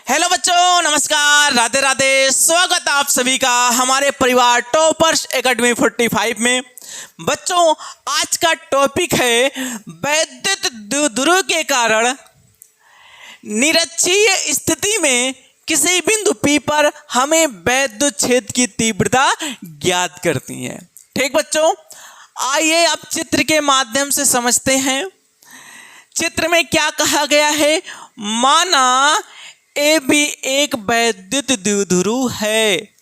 Hello बच्चों, नमस्कार, राधे राधे। स्वागत आप सभी का हमारे परिवार टॉपर्स एकेडमी 45 में। बच्चों, आज का टॉपिक है वैद्युत द्विध्रुव के कारण निरक्षीय स्थिति में किसी बिंदु P पर हमें वैद्युत क्षेत्र की तीव्रता ज्ञात करती है। ठीक बच्चों, आइए अब चित्र के माध्यम से समझते हैं। चित्र में क्या कहा गया है, माना ए बी एक वैद्युत द्विध्रुव है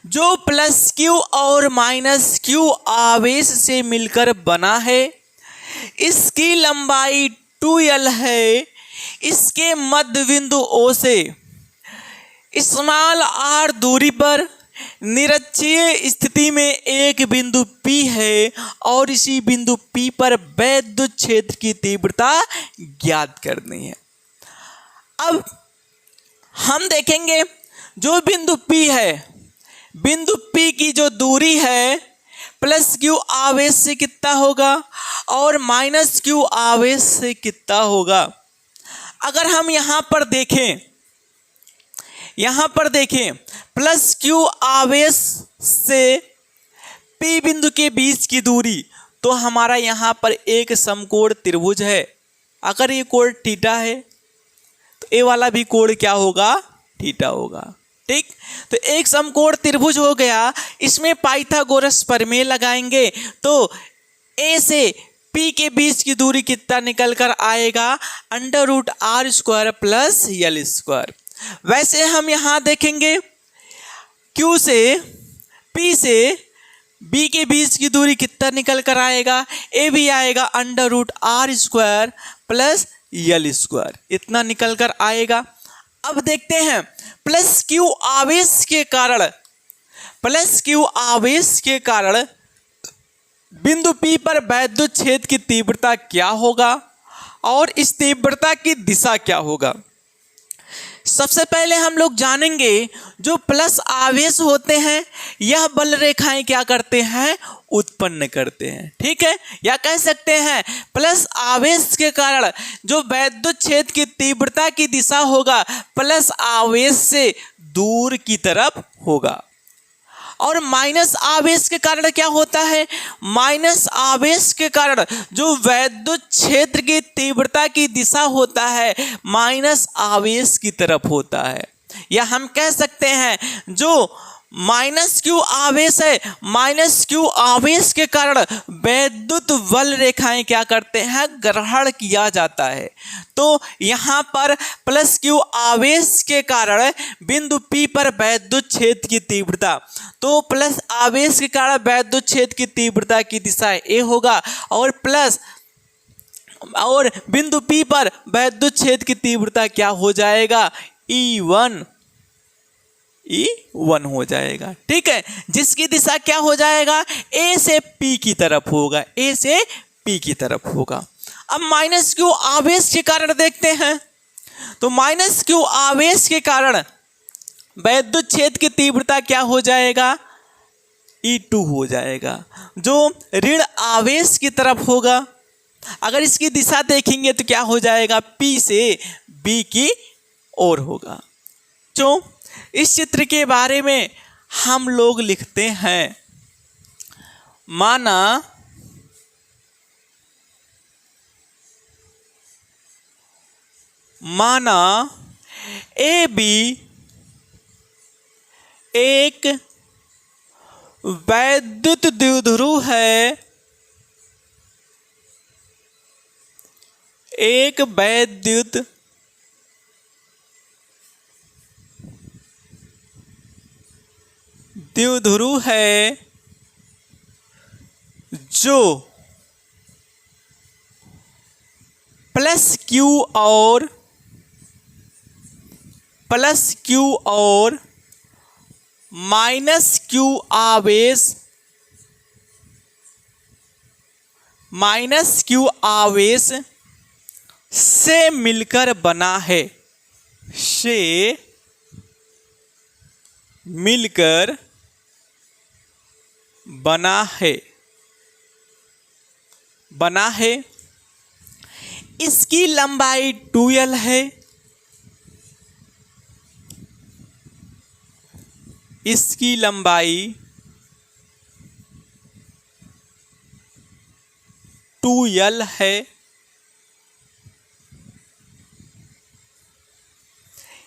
जो प्लस Q और माइनस Q आवेश से मिलकर बना है। इसकी लंबाई 2L है। इसके मध्य बिंदु O से स्मॉल r दूरी पर निरक्षीय स्थिति में एक बिंदु P है और इसी बिंदु P पर वैद्युत क्षेत्र की तीव्रता ज्ञात करनी है। अब हम देखेंगे जो बिंदु P है, बिंदु P की जो दूरी है प्लस Q आवेश से कितना होगा और माइनस Q आवेश से कितना होगा। अगर हम यहाँ पर देखें प्लस Q आवेश से P बिंदु के बीच की दूरी, तो हमारा यहाँ पर एक समकोण त्रिभुज है। अगर ये कोण थीटा है तो ए वाला भी कोण क्या होगा, थीटा होगा। ठीक, तो एक समकोण त्रिभुज हो गया। इसमें पाइथागोरस प्रमेय लगाएंगे तो ए से P के बीच की दूरी कितना निकल कर आएगा, √r² प्लस L²। वैसे हम यहाँ देखेंगे Q से P से B के बीच की दूरी कितना निकल कर आएगा, ए भी आएगा √r² प्लस L², इतना निकल कर आएगा। अब देखते हैं प्लस Q आवेश के कारण बिंदु P पर वैद्युत क्षेत्र की तीव्रता क्या होगा और इस तीव्रता की दिशा क्या होगा। सबसे पहले हम लोग जानेंगे जो प्लस आवेश होते हैं यह बल रेखाएं क्या करते हैं, उत्पन्न करते हैं। ठीक है, या कह सकते हैं प्लस आवेश के कारण जो वैद्युत क्षेत्र की तीव्रता की दिशा होगा प्लस आवेश से दूर की तरफ होगा। और माइनस आवेश के कारण क्या होता है, माइनस आवेश के कारण जो वैद्युत क्षेत्र की तीव्रता की दिशा होता है माइनस आवेश की तरफ होता है। या हम कह सकते हैं जो माइनस Q आवेश है, माइनस Q आवेश के कारण वैद्युत बल रेखाएं क्या करते हैं, ग्रहण किया जाता है। तो यहाँ पर प्लस Q आवेश के कारण बिंदु P पर वैद्युत क्षेत्र की तीव्रता, तो प्लस आवेश के कारण वैद्युत क्षेत्र की तीव्रता की दिशा ए होगा और बिंदु P पर वैद्युत क्षेत्र की तीव्रता क्या हो जाएगा, E1 हो जाएगा। ठीक है, जिसकी दिशा क्या हो जाएगा, A से P की तरफ होगा, A से P की तरफ होगा। अब माइनस Q आवेश के कारण देखते हैं, तो माइनस Q आवेश के कारण वैद्युत क्षेत्र की तीव्रता क्या हो जाएगा, E2 हो जाएगा, जो ऋण आवेश की तरफ होगा। अगर इसकी दिशा देखेंगे तो क्या हो जाएगा, P से B की ओर होगा। जो इस चित्र के बारे में हम लोग लिखते हैं, माना ए बी एक वैद्युत द्विध्रुव है, एक वैद्युत द्विध्रुव है जो प्लस Q और माइनस Q आवेश से मिलकर बना है, बना है। इसकी लंबाई 2L है। इसकी लंबाई 2l है।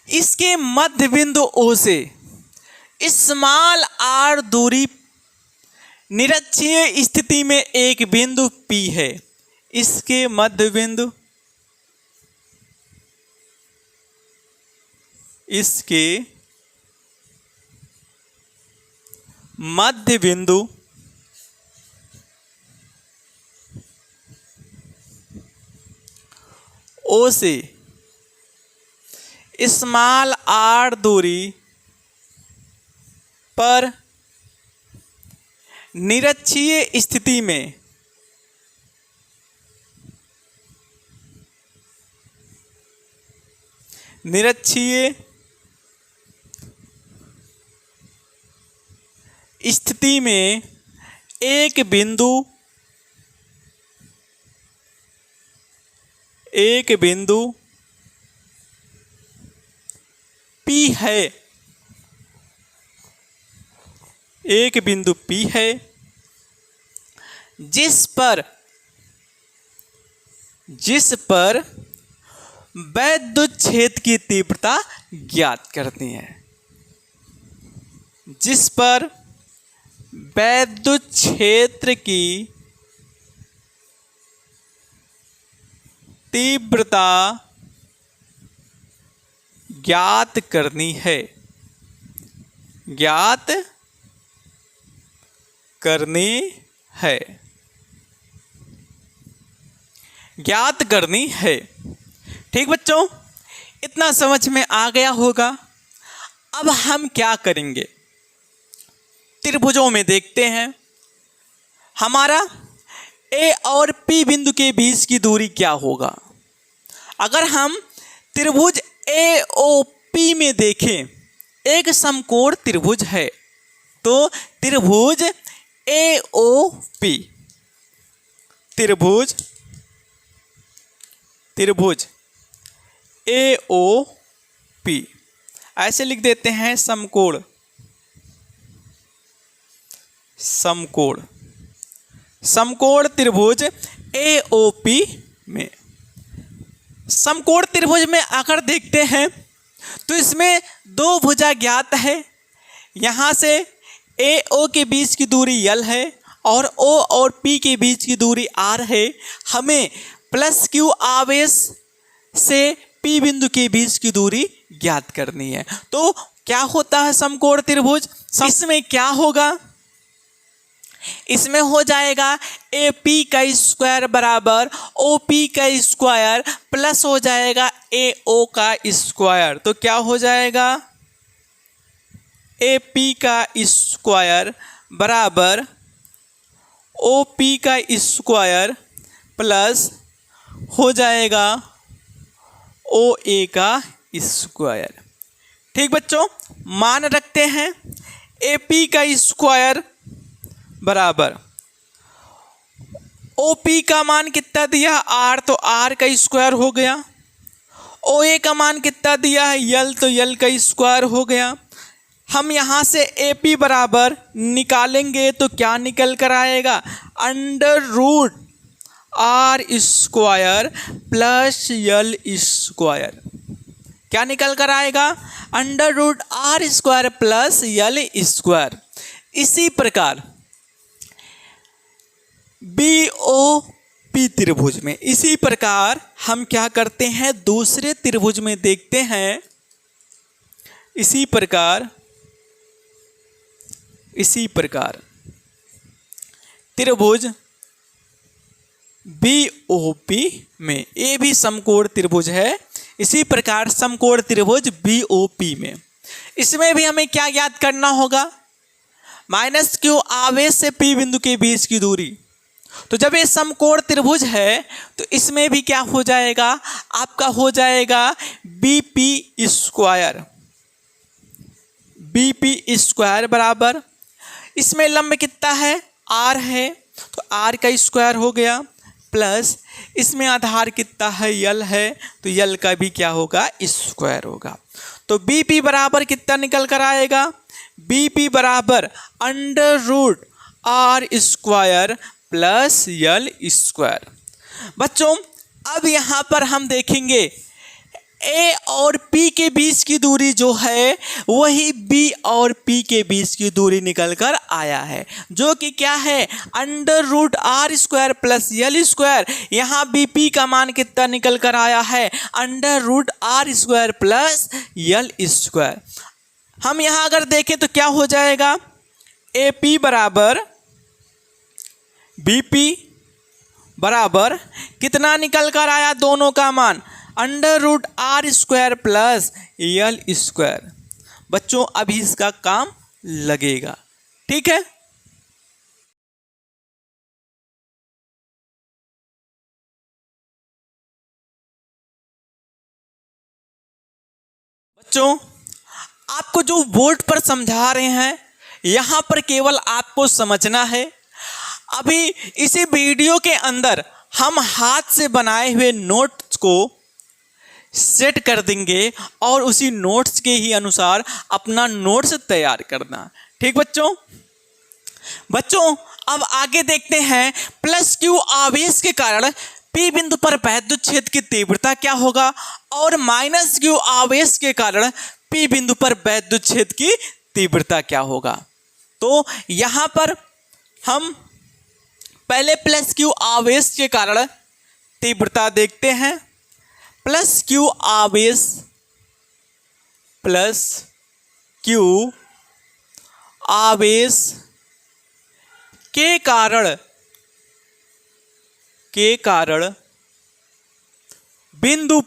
इसके मध्य बिंदु O से स्मॉल r दूरी निरक्षीय स्थिति में एक बिंदु P है। इसके मध्य बिंदु, इसके मध्य बिंदु O से स्मॉल r दूरी पर निरक्षीय स्थिति में एक बिंदु P है। एक बिंदु P है जिस पर वैद्युत क्षेत्र की तीव्रता ज्ञात करनी है। जिस पर वैद्युत क्षेत्र की तीव्रता ज्ञात करनी है। ज्ञात करनी है। ठीक बच्चों, इतना समझ में आ गया होगा। अब हम क्या करेंगे, त्रिभुजों में देखते हैं। हमारा A और P बिंदु के बीच की दूरी क्या होगा। अगर हम त्रिभुज AOP में देखें, एक समकोण त्रिभुज है, तो त्रिभुज AOP ऐसे लिख देते हैं, समकोण त्रिभुज AOP में। समकोण त्रिभुज में अगर देखते हैं तो इसमें दो भुजा ज्ञात है। यहाँ से AO के बीच की दूरी L है और O और P के बीच की दूरी R है। हमें प्लस Q आवेश से P बिंदु के बीच की दूरी ज्ञात करनी है। तो क्या होता है समकोण त्रिभुज, इसमें क्या होगा, इसमें हो जाएगा AP का स्क्वायर बराबर OP का स्क्वायर प्लस हो जाएगा AO का स्क्वायर। तो क्या हो जाएगा, AP का स्क्वायर बराबर OP का स्क्वायर प्लस हो जाएगा OA का स्क्वायर। ठीक बच्चों, मान रखते हैं AP का स्क्वायर बराबर OP का मान कितना दिया R, तो R का स्क्वायर हो गया। OA का मान कितना दिया है L, तो L का स्क्वायर हो गया। हम यहाँ से AP बराबर निकालेंगे तो क्या निकल कर आएगा, under root R square plus L square. क्या निकल कर आएगा, under root R square plus L square. इसी प्रकार BOP त्रिभुज में, इसी प्रकार हम क्या करते हैं, दूसरे त्रिभुज में देखते हैं। इसी प्रकार त्रिभुज BOP में, ये भी समकोण त्रिभुज है। इसी प्रकार समकोण त्रिभुज BOP में, इसमें भी हमें क्या ज्ञात करना होगा, माइनस Q आवेश से P बिंदु के बीच की दूरी। तो जब ये समकोण त्रिभुज है तो इसमें भी क्या हो जाएगा, आपका हो जाएगा BP स्क्वायर बराबर, इसमें लंब कितना है R है, तो R का स्क्वायर हो गया प्लस इसमें आधार कितना है, यल है, तो यल का भी क्या होगा, स्क्वायर होगा। तो बी पी बराबर कितना निकल कर आएगा, बी पी बराबर under root are square plus L square. बच्चों अब यहाँ पर हम देखेंगे ए और पी के बीच की दूरी जो है वही बी और पी के बीच की दूरी निकल कर आया है, जो कि क्या है, under root are square plus L square. यहाँ बी पी का मान कितना निकल कर आया है, under root are square plus L square. हम यहाँ अगर देखें तो क्या हो जाएगा, ए पी बराबर बी पी बराबर कितना निकल कर आया, दोनों का मान under root are square plus L square. बच्चों अभी इसका काम लगेगा, ठीक है। बच्चों आपको जो बोर्ड पर समझा रहे हैं यहाँ पर केवल आपको समझना है। अभी इसी वीडियो के अंदर हम हाथ से बनाए हुए नोट्स को सेट कर देंगे और उसी नोट्स के ही अनुसार अपना नोट्स तैयार करना, ठीक बच्चों। बच्चों अब आगे देखते हैं, प्लस क्यू आवेश के कारण पी बिंदु पर वैद्युत क्षेत्र की तीव्रता क्या होगा और माइनस क्यू आवेश के कारण पी बिंदु पर वैद्युत क्षेत्र की तीव्रता क्या होगा। तो यहाँ पर हम पहले प्लस क्यू आवेश के कारण तीव्रता देखते हैं। प्लस क्यू आवेश प्लस क्यू आवेश के कारण बिंदु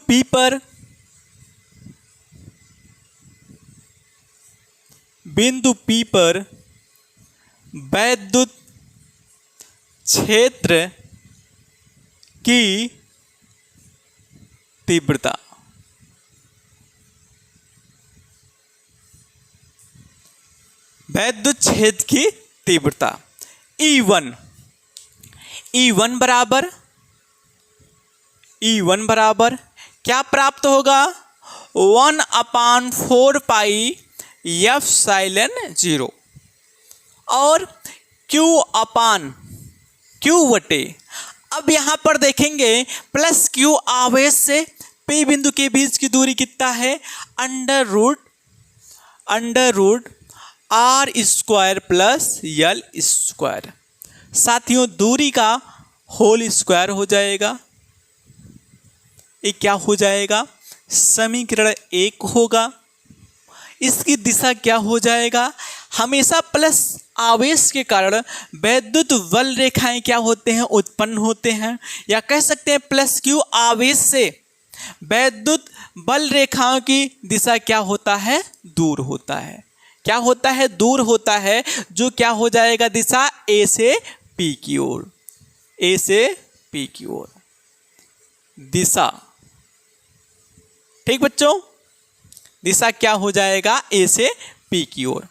P पर वैद्युत क्षेत्र की तीव्रता। वैद्युत क्षेत्र की तीव्रता E1 बराबर क्या प्राप्त होगा, 1/4 पाई एप्सिलॉन 0 और Q बटे। अब यहाँ पर देखेंगे प्लस क्यू आवेश से पी बिंदु के बीच की दूरी कितना है, under root are square plus L square. साथियों दूरी का होल स्क्वायर हो जाएगा, ये क्या हो जाएगा, समीकरण 1 होगा। इसकी दिशा क्या हो जाएगा, हमेशा प्लस आवेश के कारण वैद्युत बल रेखाएं क्या होते हैं, उत्पन्न होते हैं, या कह सकते हैं प्लस क्यू आवेश से वैद्युत बल रेखाओं की दिशा क्या होता है, दूर होता है। क्या होता है, दूर होता है, जो क्या हो जाएगा, दिशा ए से पी की ओर, ए से पी की ओर दिशा, ठीक बच्चों, दिशा क्या हो जाएगा, ए से पी की ओर।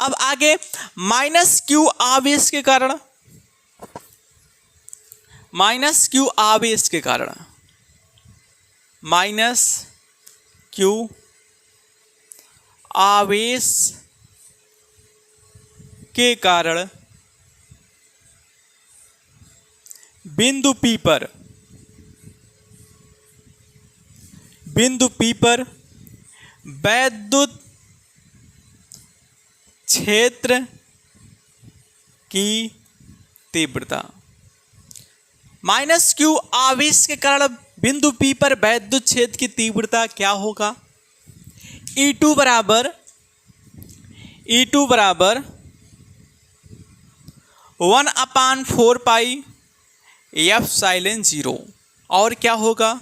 अब आगे माइनस क्यू आवेश के कारण माइनस क्यू आवेश के कारण बिंदु P पर वैद्युत क्षेत्र की तीव्रता। माइनस क्यू आवेश के कारण बिंदु P पर वैद्युत क्षेत्र की तीव्रता क्या होगा, E2 बराबर 1/4 पाई एप्सिलॉन 0 और क्या होगा,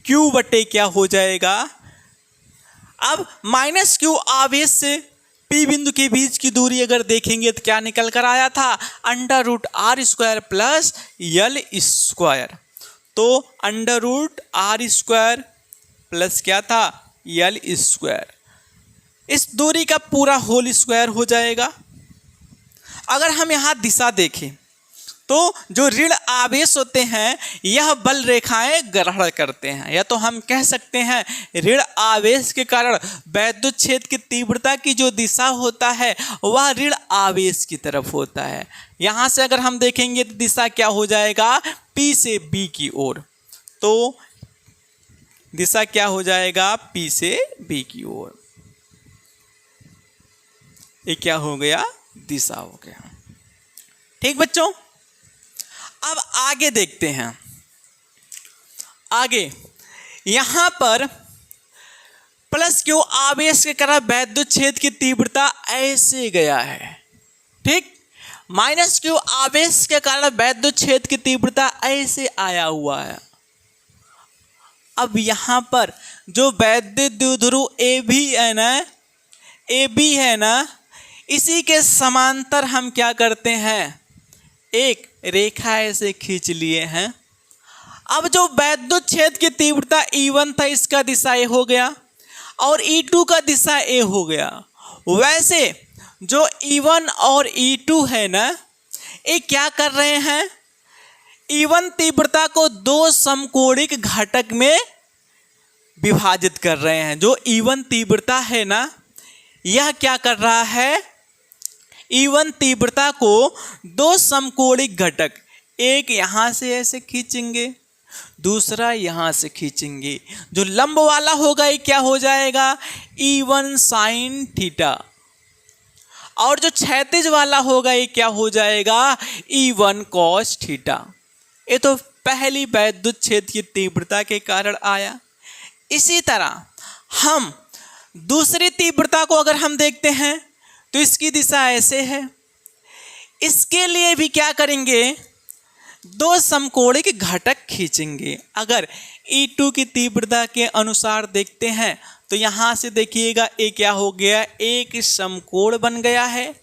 Q बटे क्या हो जाएगा। अब माइनस क्यू आवेश से P बिंदु के बीच की दूरी अगर देखेंगे तो क्या निकल कर आया था, under root are square plus L square. तो under root are square plus क्या था, यल स्क्वायर। इस दूरी का पूरा होल स्क्वायर हो जाएगा। अगर हम यहाँ दिशा देखें तो जो ऋण आवेश होते हैं यह बल रेखाएं ग्रहण करते हैं, या तो हम कह सकते हैं ऋण आवेश के कारण वैद्युत क्षेत्र की तीव्रता की जो दिशा होता है वह ऋण आवेश की तरफ होता है। यहाँ से अगर हम देखेंगे तो दिशा क्या हो जाएगा, P से B की ओर। तो दिशा क्या हो जाएगा, P से B की ओर। ये क्या हो गया, दिशा हो गया। ठीक बच्चों, अब आगे देखते हैं। आगे यहां पर प्लस क्यू आवेश के कारण वैद्युत क्षेत्र की तीव्रता ऐसे गया है, ठीक। माइनस क्यू आवेश के कारण वैद्युत क्षेत्र की तीव्रता ऐसे आया हुआ है। अब यहां पर जो वैद्युत द्विध्रुव ए भी है ना, ए बी है ना, इसी के समांतर हम क्या करते हैं, एक रेखा ऐसे खींच लिए हैं। अब जो वैद्युत क्षेत्र की तीव्रता E1 था इसका दिशा ए हो गया और E2 का दिशा ए हो गया। वैसे जो E1 और E2 है ना, ये क्या कर रहे हैं, E1 तीव्रता को दो समकोणिक घटक में विभाजित कर रहे हैं। जो E1 तीव्रता है ना, यह क्या कर रहा है, E1 तीव्रता को दो समकोणिक घटक, एक यहां से ऐसे खींचेंगे, दूसरा यहां से खींचेंगे। जो लंब वाला होगा ये क्या हो जाएगा, E1 साइन थीटा, और जो क्षैतिज वाला होगा ये क्या हो जाएगा, E1 कॉस थीटा। ये तो पहली वैद्युत क्षेत्र की तीव्रता के कारण आया। इसी तरह हम दूसरी तीव्रता को अगर हम देखते हैं तो इसकी दिशा ऐसे है। इसके लिए भी क्या करेंगे, दो समकोणिक घटक खींचेंगे। अगर E2 की तीव्रता के अनुसार देखते हैं तो यहाँ से देखिएगा ये क्या हो गया, एक समकोण बन गया है।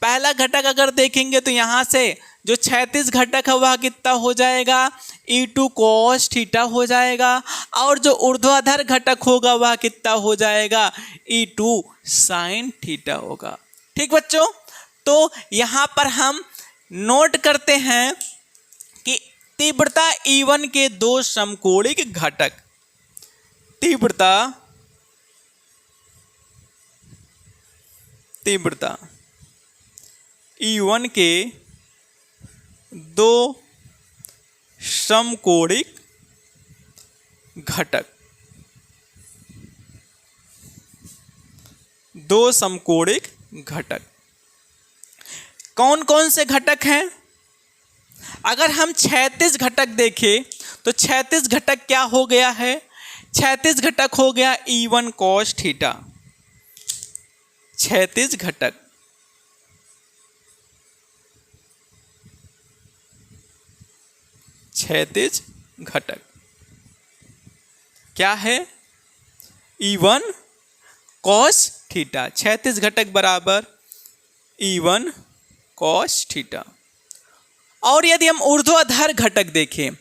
पहला घटक अगर देखेंगे तो यहाँ से जो क्षैतिज घटक है वह कितना हो जाएगा, E2 cos थीटा हो जाएगा, और जो ऊर्ध्वाधर घटक होगा वह कितना हो जाएगा, E2 sin थीटा होगा। ठीक बच्चों, तो यहाँ पर हम नोट करते हैं कि तीव्रता E1 के दो समकोणिक घटक, तीव्रता E1 के दो समकोणिक घटक, दो समकोणिक घटक कौन कौन से घटक हैं। अगर हम क्षैतिज घटक देखें तो क्षैतिज घटक क्या हो गया है, क्षैतिज घटक हो गया E1 cos थीटा। क्षैतिज घटक, क्षैतिज घटक क्या है, E1 cos थीटा। क्षैतिज घटक बराबर E1 cos थीटा। और यदि हम ऊर्ध्वाधर घटक देखें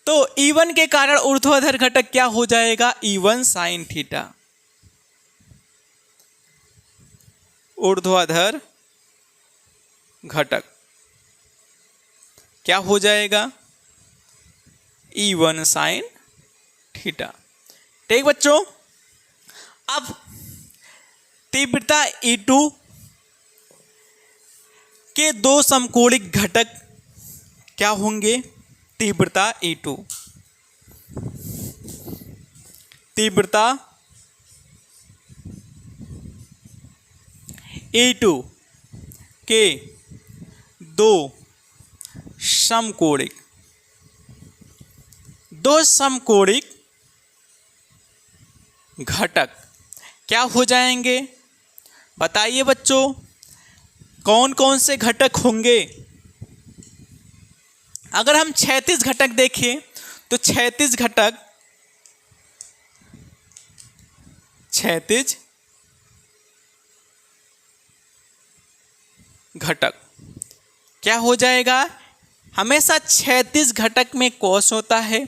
तो E1 के कारण ऊर्ध्वाधर घटक क्या हो जाएगा, E1 sin थीटा। ऊर्ध्वाधर घटक क्या हो जाएगा, E1 sin थीटा। ठीक बच्चों, अब तीव्रता E2 के दो समकोणिक घटक क्या होंगे, तीव्रता E2, तीव्रता E2 के दो समकोणिक घटक क्या हो जाएंगे, बताइए बच्चों, कौन कौन से घटक होंगे। अगर हम क्षैतिज घटक देखें तो क्षैतिज घटक क्या हो जाएगा, हमेशा क्षैतिज घटक में cos होता है,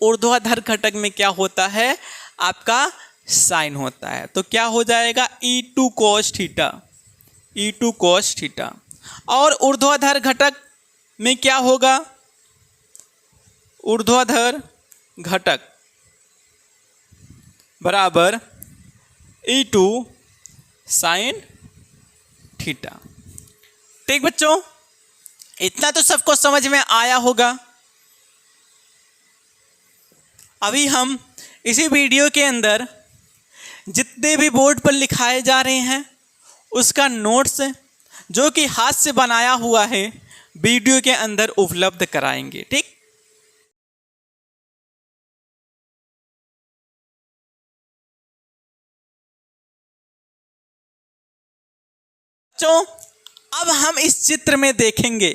ऊर्ध्वाधर घटक में क्या होता है, आपका साइन होता है। तो क्या हो जाएगा, E2 cos theta, E2 cos theta. और ऊर्ध्वाधर घटक में क्या होगा, ऊर्ध्वाधर घटक बराबर E2 साइन थीटा। ठीक बच्चों, इतना तो सबको समझ में आया होगा। अभी हम इसी वीडियो के अंदर जितने भी बोर्ड पर लिखाए जा रहे हैं उसका नोट्स जो कि हाथ से बनाया हुआ है वीडियो के अंदर उपलब्ध कराएंगे। ठीक, बच्चों अब हम इस चित्र में देखेंगे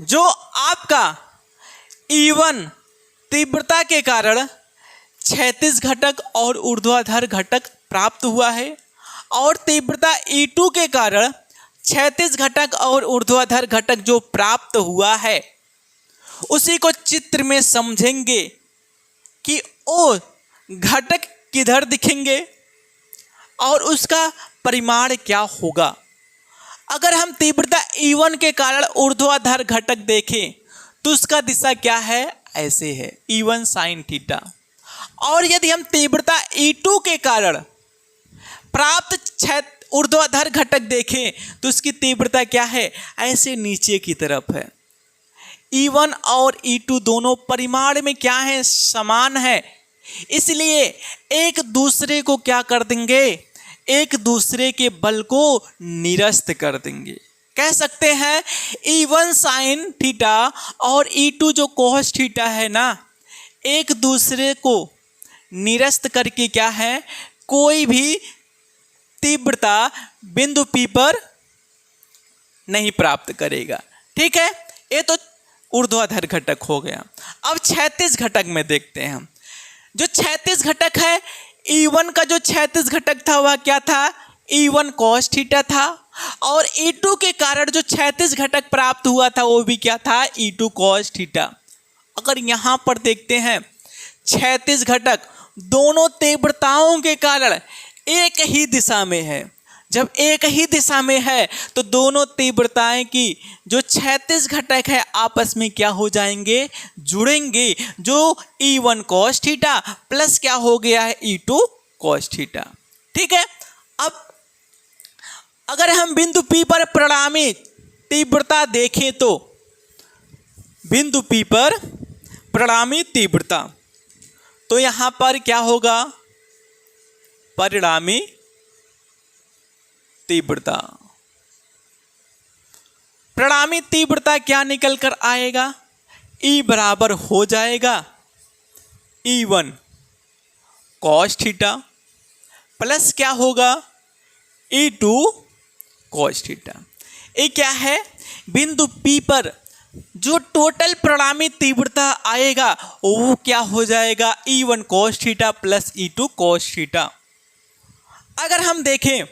जो आपका E1 तीव्रता के कारण क्षैतिज घटक और ऊर्ध्वाधर घटक प्राप्त हुआ है और तीव्रता E2 के कारण क्षैतिज घटक और ऊर्ध्वाधर घटक जो प्राप्त हुआ है उसी को चित्र में समझेंगे कि वो घटक किधर दिखेंगे और उसका परिमाण क्या होगा। अगर हम तीव्रता E1 के कारण ऊर्ध्वाधर घटक देखें तो उसका दिशा क्या है, ऐसे है E1 साइन थीटा। और यदि हम तीव्रता E2 के कारण प्राप्त ऊर्ध्वाधर घटक देखें तो उसकी तीव्रता क्या है, ऐसे नीचे की तरफ है। E1 और E2 दोनों परिमाण में क्या है, समान है, इसलिए एक दूसरे को क्या कर देंगे, एक दूसरे के बल को निरस्त कर देंगे। कह सकते हैं E1 साइन थीटा और E2 जो कोस थीटा है ना, एक दूसरे को निरस्त करके क्या है, कोई भी तीव्रता बिंदु P पर नहीं प्राप्त करेगा। ठीक है, ये तो ऊर्ध्वाधर घटक हो गया। अब क्षैतिज घटक में देखते हैं हम। जो क्षैतिज घटक है, E1 का जो क्षैतिज घटक था वह क्या था, E1 cos थीटा था और E2 के कारण जो क्षैतिज घटक प्राप्त हुआ था वो भी क्या था, E2 cos थीटा। अगर यहाँ पर देखते हैं क्षैतिज घटक दोनों तीव्रताओं के कारण एक ही दिशा में है। जब एक ही दिशा में है तो दोनों तीव्रताएं की जो क्षैतिज घटक है आपस में क्या हो जाएंगे, जुड़ेंगे, जो E1 cos थीटा प्लस क्या हो गया है, E2 cos थीटा। ठीक है, अब अगर हम बिंदु P पर परिणामी तीव्रता देखें तो बिंदु P पर परिणामी तीव्रता, तो यहां पर क्या होगा, परिणामी तीव्रता। परिणामी तीव्रता क्या निकल कर आएगा, E बराबर हो जाएगा E1 cos थीटा प्लस क्या होगा, E2 cos थीटा। ये क्या है, बिंदु P पर जो टोटल परिणामी तीव्रता आएगा वो क्या हो जाएगा, E1 cos theta plus E2 cos theta. अगर हम देखें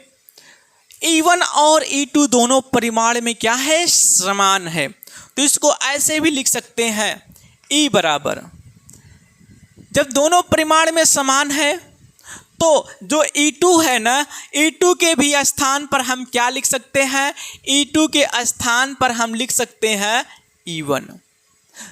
E1 और E2 दोनों परिमाण में क्या है, समान है, तो इसको ऐसे भी लिख सकते हैं E बराबर, जब दोनों परिमाण में समान है तो जो E2 है ना, E2 के भी स्थान पर हम क्या लिख सकते हैं, E2 के स्थान पर हम लिख सकते हैं E1,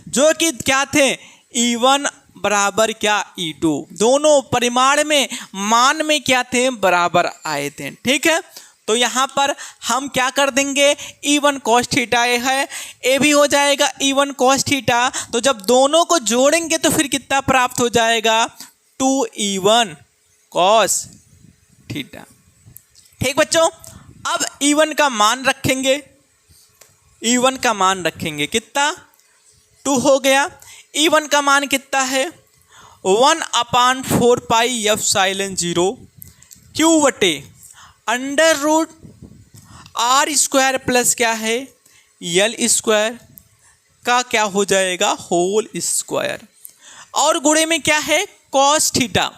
जो कि क्या थे, E1 बराबर क्या, E2, दोनों परिमाण में मान में क्या थे, बराबर आए थे। ठीक है, तो यहाँ पर हम क्या कर देंगे, E1 cos थीटा ये है, ये भी हो जाएगा E1 cos थीटा, तो जब दोनों को जोड़ेंगे तो फिर कितना प्राप्त हो जाएगा, 2E1 cos थीटा। ठीक बच्चों, अब E1 का मान रखेंगे, E1 का मान रखेंगे कितना, 2 हो गया। E1 का मान कितना है, 1/4 पाई एप्सिलॉन 0 Q बटे under root R square plus क्या है, L स्क्वायर का क्या हो जाएगा, होल स्क्वायर, और गुणे में क्या है, cos थीटा।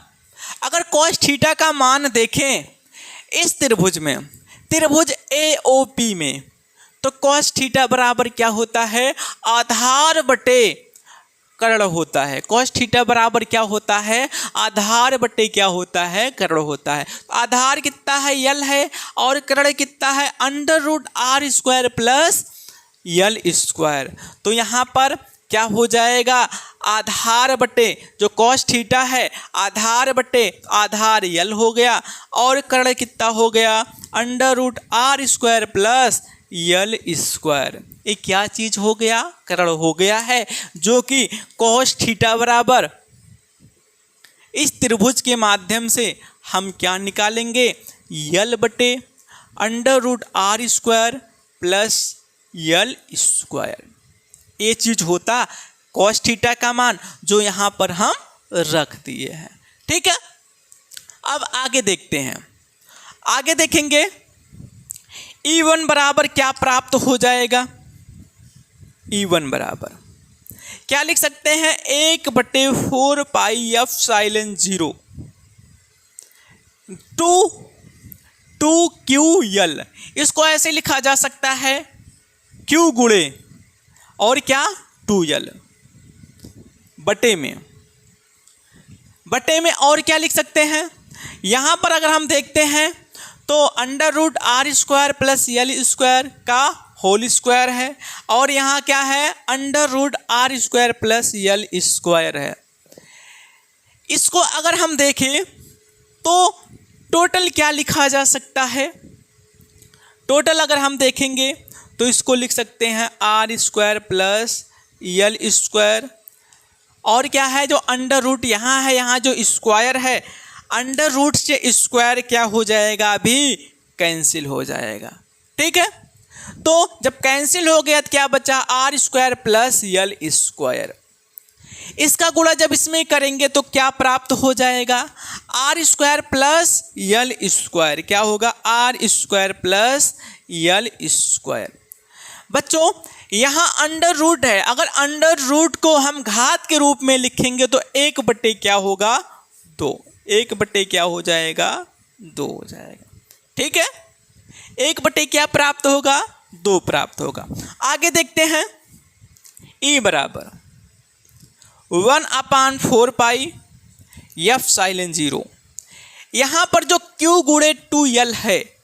अगर cos थीटा का मान देखें इस त्रिभुज में, त्रिभुज AOP में, तो cos थीटा बराबर क्या होता है, आधार बटे कर्ण होता है। cos थीटा बराबर क्या होता है, आधार बटे क्या होता है, कर्ण होता है। तो आधार कितना है, L है, और कर्ण कितना है, under root R square plus यल स्क्वायर। तो यहाँ पर क्या हो जाएगा, आधार बटे जो कॉस थीटा है आधार बटे आधार यल हो गया, और कर्ण कितना हो गया, under root are square plus L square. ये क्या चीज हो गया, कर्ण हो गया है, जो कि कॉस थीटा बराबर इस त्रिभुज के माध्यम से हम क्या निकालेंगे, यल बटे under root are square plus L square. ये चीज होता कॉस थीटा का मान जो यहाँ पर हम रख दिए हैं। ठीक है, अब आगे देखते हैं। आगे देखेंगे E1 बराबर क्या प्राप्त हो जाएगा, E1 बराबर क्या लिख सकते हैं, 1/4 पाई एफ साइलन 0 टू क्यू यल। इसको ऐसे लिखा जा सकता है क्यू गुणे और क्या 2l बटे में और क्या लिख सकते हैं, यहाँ पर अगर हम देखते हैं तो under root are square plus L square का होल स्क्वायर है, और यहाँ क्या है, under root are square plus L square है। इसको अगर हम देखें तो टोटल क्या लिखा जा सकता है, टोटल अगर हम देखेंगे तो इसको लिख सकते हैं आर स्क्वायर प्लस यल स्क्वायर, और क्या है जो अंडर रूट यहाँ है, यहाँ जो स्क्वायर है अंडर रूट से स्क्वायर क्या हो जाएगा, अभी कैंसिल हो जाएगा। ठीक है, तो जब कैंसिल हो गया तो क्या बचा, आर स्क्वायर प्लस यल स्क्वायर। इसका गुणा जब इसमें करेंगे तो क्या प्राप्त हो जाएगा, आर स्क्वायर प्लस यल स्क्वायर। क्या होगा, आर स्क्वायर प्लस यल स्क्वायर। बच्चों यहाँ अंडर रूट है, अगर अंडर रूट को हम घात के रूप में लिखेंगे तो 1/, क्या होगा, 2, 1/, क्या हो जाएगा, 2 हो जाएगा। ठीक है, 1/, क्या प्राप्त होगा, 2 प्राप्त होगा। आगे देखते हैं, E बराबर 1/4 पाई एफ साइलन 0। यहाँ पर जो Q गुणे 2l है,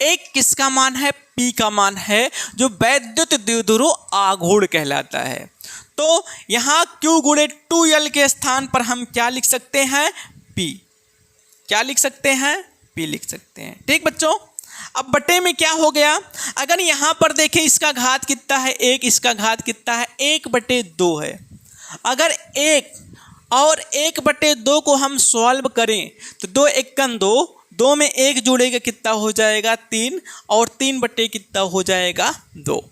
एक किसका मान है, P का मान है, जो वैद्युत द्विध्रुव आघूर्ण कहलाता है। तो यहाँ Q गुणे 2l के स्थान पर हम क्या लिख सकते हैं, P। क्या लिख सकते हैं, P लिख सकते हैं। ठीक बच्चों, अब बटे में क्या हो गया, अगर यहाँ पर देखें इसका घात कितना है, 1, इसका घात कितना है, 1/2 है। अगर 1 और 1/2 को हम सॉल्व करें तो 2 एकन 2, 2 में 1 जुड़ेगा कितना हो जाएगा, 3, और 3/, कितना हो जाएगा, 2,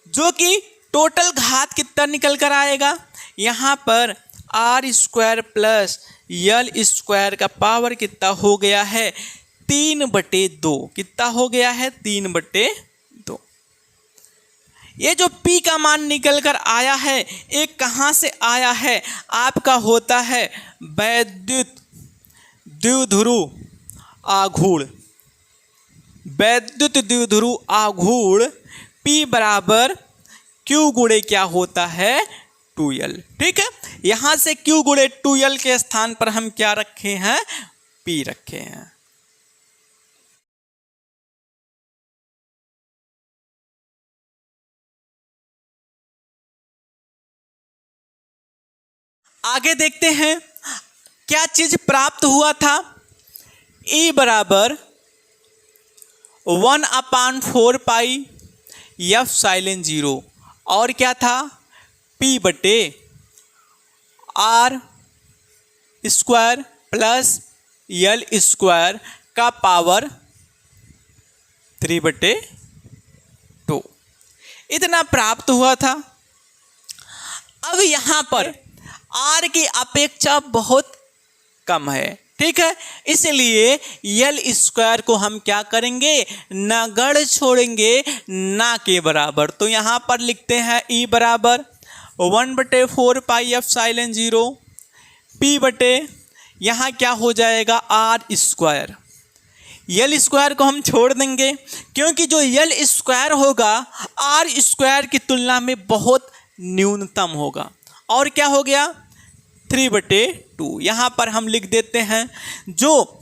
जो कि टोटल घात कितना निकल कर आएगा, यहाँ पर आर स्क्वायर प्लस यल स्क्वायर का पावर कितना हो गया है, 3/2। कितना हो गया है, 3/2। ये जो P का मान निकल कर आया है, एक कहाँ से आया है, आपका होता है वैद्युत द्विध्रुव आघूर्ण। वैद्युत द्विध्रुव आघूर्ण P बराबर Q गुणे क्या होता है, 2l। ठीक है, यहाँ से Q गुणे 2l के स्थान पर हम क्या रखे हैं, P रखे हैं। आगे देखते हैं क्या चीज प्राप्त हुआ था, E बराबर 1/4 पाई एफ साइलन 0, और क्या था, P बटे आर स्क्वायर प्लस यल स्क्वायर का पावर 3/2, इतना प्राप्त हुआ था। अब यहाँ पर R की अपेक्षा बहुत कम है। ठीक है, इसलिए यल स्क्वायर को हम क्या करेंगे, नगण्य छोड़ेंगे, ना के बराबर। तो यहाँ पर लिखते हैं E बराबर 1/4 पाई एफ साइलन 0, P बटे यहाँ क्या हो जाएगा, आर स्क्वायर। यल स्क्वायर को हम छोड़ देंगे क्योंकि जो यल स्क्वायर होगा आर स्क्वायर की तुलना में बहुत न्यूनतम होगा, और क्या हो गया, 3/2। यहाँ पर हम लिख देते हैं जो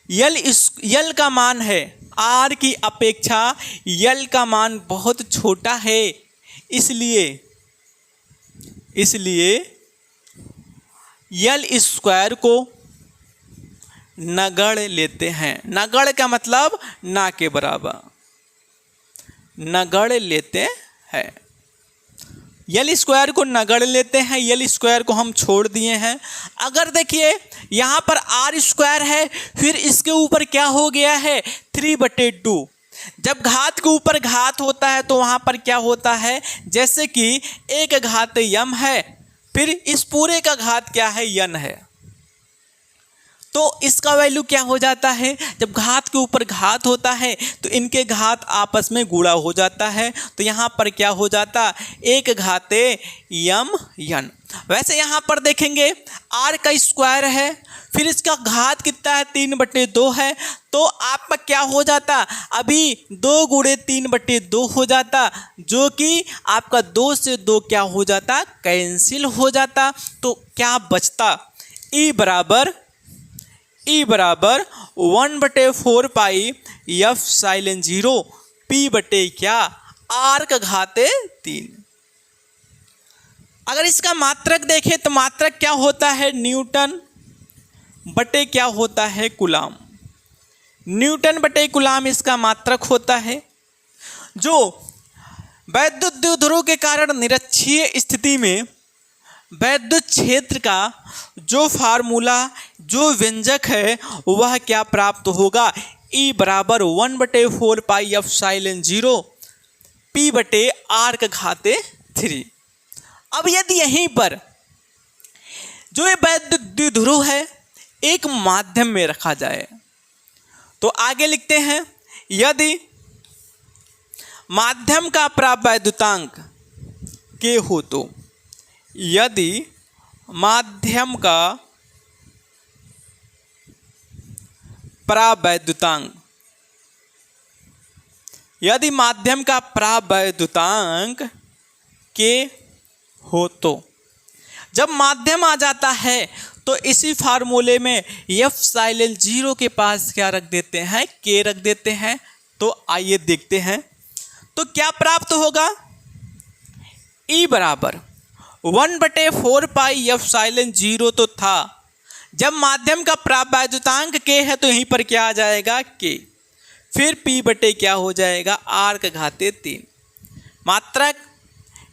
यल का मान है आर की अपेक्षा यल का मान बहुत छोटा है, इसलिए यल स्क्वायर को नगण्य लेते हैं। नगण्य का मतलब ना के बराबर, नगण्य लेते हैं। यल स्क्वायर को नगण्य लेते हैं, यल स्क्वायर को हम छोड़ दिए हैं। अगर देखिए यहाँ पर आर स्क्वायर है, फिर इसके ऊपर क्या हो गया है 3/2। जब घात के ऊपर घात होता है तो वहाँ पर क्या होता है, जैसे कि एक घात यम है, फिर इस पूरे का घात क्या है यन है, तो इसका वैल्यू क्या हो जाता है, जब घात के ऊपर घात होता है तो इनके घात आपस में गुणा हो जाता है। तो यहाँ पर क्या हो जाता, एक घाते यम यन। वैसे यहाँ पर देखेंगे आर का स्क्वायर है, फिर इसका घात कितना है 3/2 है, तो आपका क्या हो जाता, अभी 2 गुणे 3/2 हो जाता, जो कि आपका 2 से 2 क्या हो जाता, कैंसिल हो जाता। तो क्या बचता, ई बराबर 1/4 पाई एफ साइलेंट 0 पी बटे क्या आर का घाते 3। अगर इसका मात्रक देखें तो मात्रक क्या होता है, न्यूटन बटे क्या होता है कूलाम। न्यूटन बटे कूलाम इसका मात्रक होता है। जो वैद्युत द्विध्रुव के कारण निरक्षीय स्थिति में वैद्युत क्षेत्र का जो फार्मूला, जो व्यंजक है, वह क्या प्राप्त होगा, ई बराबर 1/4 पाई एफ साइलेंट 0 पी बटे आर का घाते 3। अब यदि यहीं पर जो ये वैद्युत द्विध्रुव है एक माध्यम में रखा जाए तो आगे लिखते हैं, यदि माध्यम का परावैद्युतांक के हो तो, यदि माध्यम का परावैद्युतांक, यदि माध्यम का परावैद्युतांक के हो तो, जब माध्यम आ जाता है तो इसी फार्मूले में एफ साइलेंट 0 के पास क्या रख देते हैं, के रख देते हैं। तो आइए देखते हैं तो क्या प्राप्त होगा, ई बराबर 1/4 पाई एफ साइलेंट 0 तो था, जब माध्यम का परावैद्युतांक के है तो यहीं पर क्या आ जाएगा के, फिर पी बटे क्या हो जाएगा आर का घाते 3। मात्रक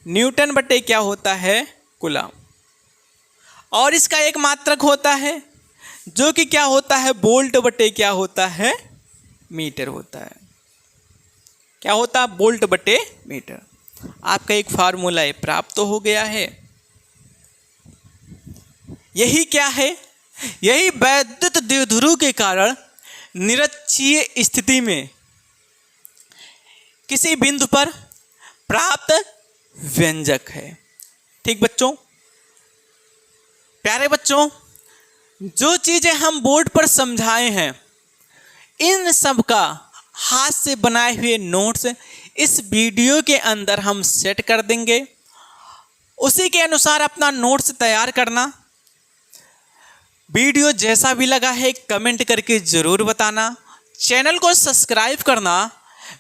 न्यूटन बटे क्या होता है कूलाम, और इसका एक मात्रक होता है जो कि क्या होता है वोल्ट बटे क्या होता है मीटर होता है। क्या होता है, वोल्ट बटे मीटर। आपका एक फार्मूला प्राप्त हो गया है। यही क्या है, यही वैद्युत द्विध्रुव के कारण निरक्षीय स्थिति में किसी बिंदु पर प्राप्त व्यंजक है। ठीक बच्चों, प्यारे बच्चों, जो चीजें हम बोर्ड पर समझाए हैं इन सब का हाथ से बनाए हुए नोट्स इस वीडियो के अंदर हम सेट कर देंगे। उसी के अनुसार अपना नोट्स तैयार करना। वीडियो जैसा भी लगा है कमेंट करके ज़रूर बताना। चैनल को सब्सक्राइब करना,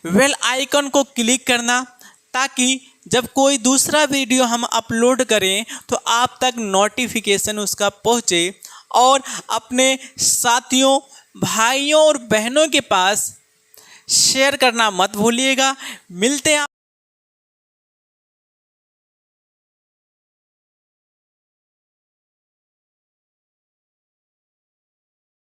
बेल आइकन को क्लिक करना, ताकि जब कोई दूसरा वीडियो हम अपलोड करें तो आप तक नोटिफिकेशन उसका पहुंचे, और अपने साथियों, भाइयों और बहनों के पास शेयर करना मत भूलिएगा। मिलते हैं।